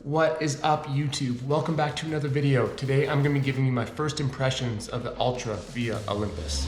What is up, YouTube? Welcome back to another video. Today I'm going to be giving you my first impressions of the Altra Via Olympus.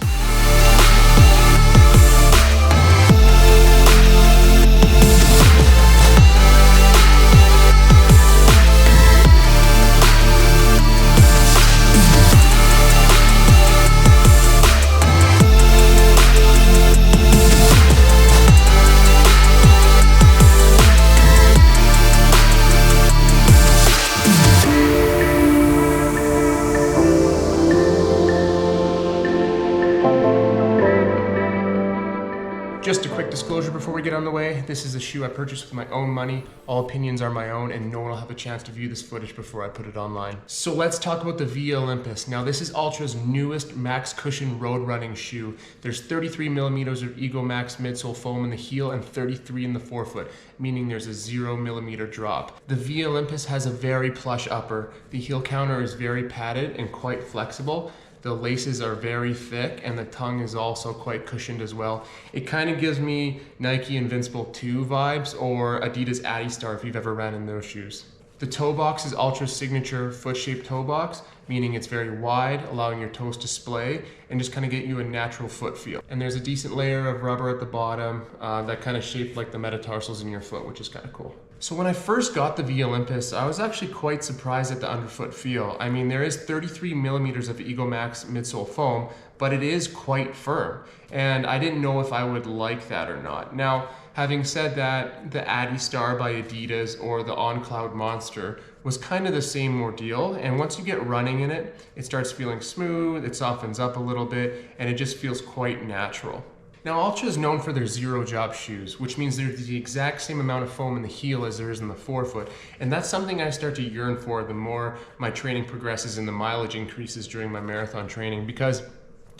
Just a quick disclosure before we get on the way. This is a shoe I purchased with my own money. All opinions are my own and no one will have a chance to view this footage before I put it online. So let's talk about the Via Olympus. Now this is Altra's newest max cushion road running shoe. There's 33 millimeters of Ego Max midsole foam in the heel and 33 in the forefoot, meaning there's a 0 millimeter drop. The Via Olympus has a very plush upper. The heel counter is very padded and quite flexible. The laces are very thick and the tongue is also quite cushioned as well. It kind of gives me Nike Invincible 2 vibes or Adidas Adistar if you've ever ran in those shoes. The toe box is Altra's signature foot-shaped toe box, meaning it's very wide, allowing your toes to splay and just kind of get you a natural foot feel. And there's a decent layer of rubber at the bottom that kind of shaped like the metatarsals in your foot, which is kind of cool. So when I first got the Via Olympus, I was actually quite surprised at the underfoot feel. I mean, there is 33 millimeters of Ego Max midsole foam, but it is quite firm. And I didn't know if I would like that or not. Now, having said that, the Adistar by Adidas or the On Cloud Monster was kind of the same ordeal. And once you get running in it, it starts feeling smooth, it softens up a little bit, and it just feels quite natural. Now, Altra is known for their zero drop shoes, which means there's the exact same amount of foam in the heel as there is in the forefoot. And that's something I start to yearn for the more my training progresses and the mileage increases during my marathon training. Because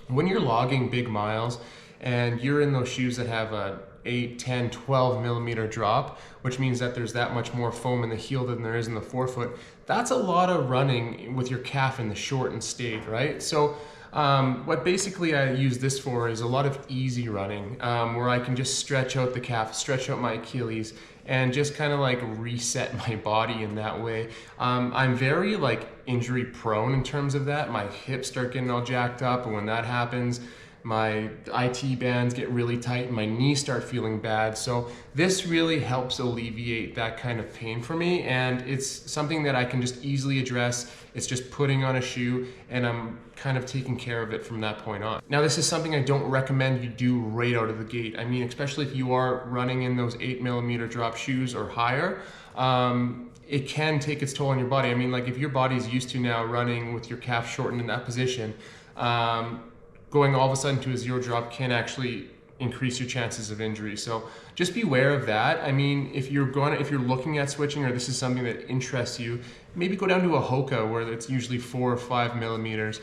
when you're logging big miles and you're in those shoes that have a 8, 10, 12 millimeter drop, which means that there's that much more foam in the heel than there is in the forefoot, that's a lot of running with your calf in the short and stayed, right? So what basically I use this for is a lot of easy running where I can just stretch out the calf, stretch out my Achilles, and just kind of like reset my body in that way. I'm very like injury prone in terms of that. My hips start getting all jacked up, and when that happens, my IT bands get really tight and my knees start feeling bad. So this really helps alleviate that kind of pain for me, and it's something that I can just easily address. It's just putting on a shoe and I'm kind of taking care of it from that point on. Now, this is something I don't recommend you do right out of the gate. I mean, especially if you are running in those 8 millimeter drop shoes or higher, it can take its toll on your body. I mean, like if your body's used to now running with your calf shortened in that position, going all of a sudden to a zero drop can actually increase your chances of injury. So just beware of that. I mean, if you're looking at switching or this is something that interests you, maybe go down to a Hoka where it's usually 4 or 5 millimeters.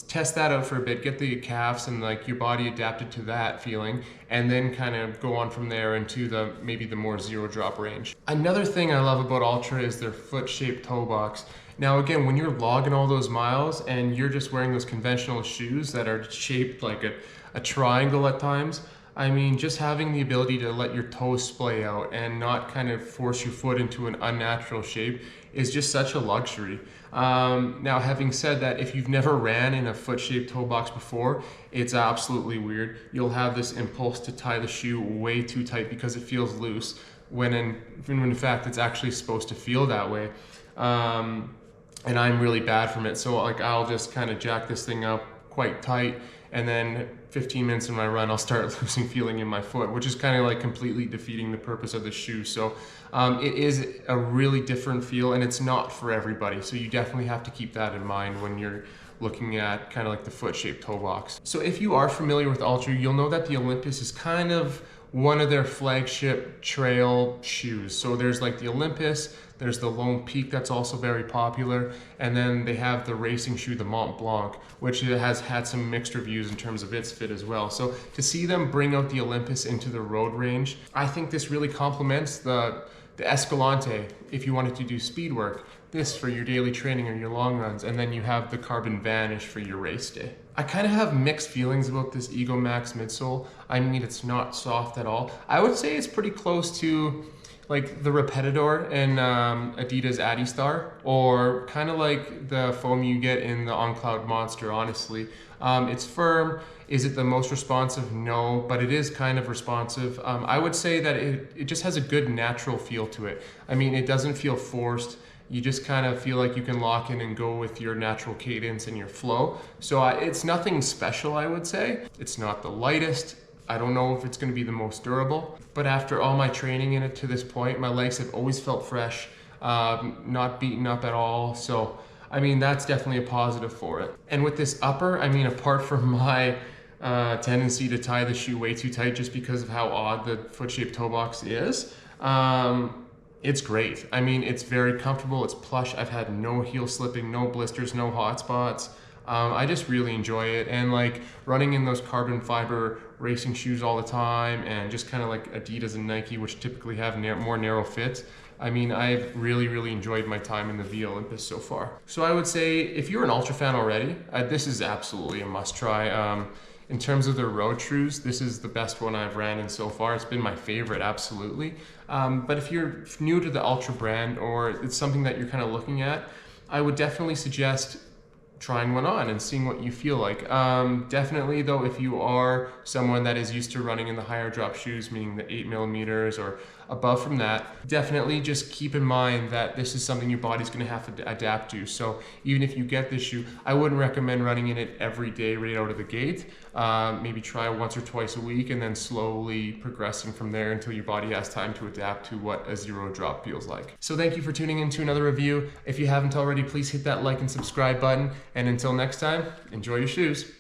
Test that out for a bit, get the calves and like your body adapted to that feeling, and then kind of go on from there into maybe the more zero drop range. Another thing I love about Altra is their foot-shaped toe box. Now again, when you're logging all those miles and you're just wearing those conventional shoes that are shaped like a triangle at times, I mean, just having the ability to let your toes splay out and not kind of force your foot into an unnatural shape is just such a luxury. Now, having said that, if you've never ran in a foot-shaped toe box before, it's absolutely weird. You'll have this impulse to tie the shoe way too tight because it feels loose, when in fact it's actually supposed to feel that way. And I'm really bad from it, so like I'll just kind of jack this thing up quite tight, and then 15 minutes in my run I'll start losing feeling in my foot, which is kind of like completely defeating the purpose of the shoe. So it is a really different feel and it's not for everybody, so you definitely have to keep that in mind when you're looking at kind of like the foot-shaped toe box. So if you are familiar with Altra, you'll know that the Olympus is kind of one of their flagship trail shoes. So there's like the Olympus, there's the Lone Peak that's also very popular, and then they have the racing shoe, the Mont Blanc, which has had some mixed reviews in terms of its fit as well. So to see them bring out the Olympus into the road range, I think this really complements the Escalante if you wanted to do speed work, this for your daily training or your long runs, and then you have the Carbon Vanish for your race day. I kind of have mixed feelings about this Ego Max midsole. I mean, it's not soft at all. I would say it's pretty close to like the Repetidor in Adidas Adistar, or kind of like the foam you get in the On Cloud Monster, honestly. It's firm. Is it the most responsive? No, but it is kind of responsive. I would say that it just has a good natural feel to it. I mean, it doesn't feel forced. You just kind of feel like you can lock in and go with your natural cadence and your flow. So it's nothing special, I would say. It's not the lightest. I don't know if it's going to be the most durable, but after all my training in it to this point, my legs have always felt fresh, not beaten up at all. So, I mean, that's definitely a positive for it. And with this upper, I mean, apart from my tendency to tie the shoe way too tight just because of how odd the foot-shaped toe box is, it's great. I mean, it's very comfortable, it's plush. I've had no heel slipping, no blisters, no hot spots. I just really enjoy it, and like running in those carbon fiber racing shoes all the time, and just kind of like Adidas and Nike, which typically have more narrow fits. I mean, I've really enjoyed my time in the Via Olympus so far. So I would say if you're an Altra fan already, this is absolutely a must try. In terms of their road shoes, this is the best one I've ran in so far. It's been my favorite, absolutely. But if you're new to the Altra brand, or it's something that you're kind of looking at, I would definitely suggest trying one on and seeing what you feel like. Definitely though, if you are someone that is used to running in the higher drop shoes, meaning the 8mm or above from that, definitely just keep in mind that this is something your body's gonna have to adapt to. So even if you get this shoe, I wouldn't recommend running in it every day right out of the gate. Maybe try once or twice a week and then slowly progressing from there until your body has time to adapt to what a zero drop feels like. So thank you for tuning in to another review. If you haven't already, please hit that like and subscribe button. And until next time, enjoy your shoes.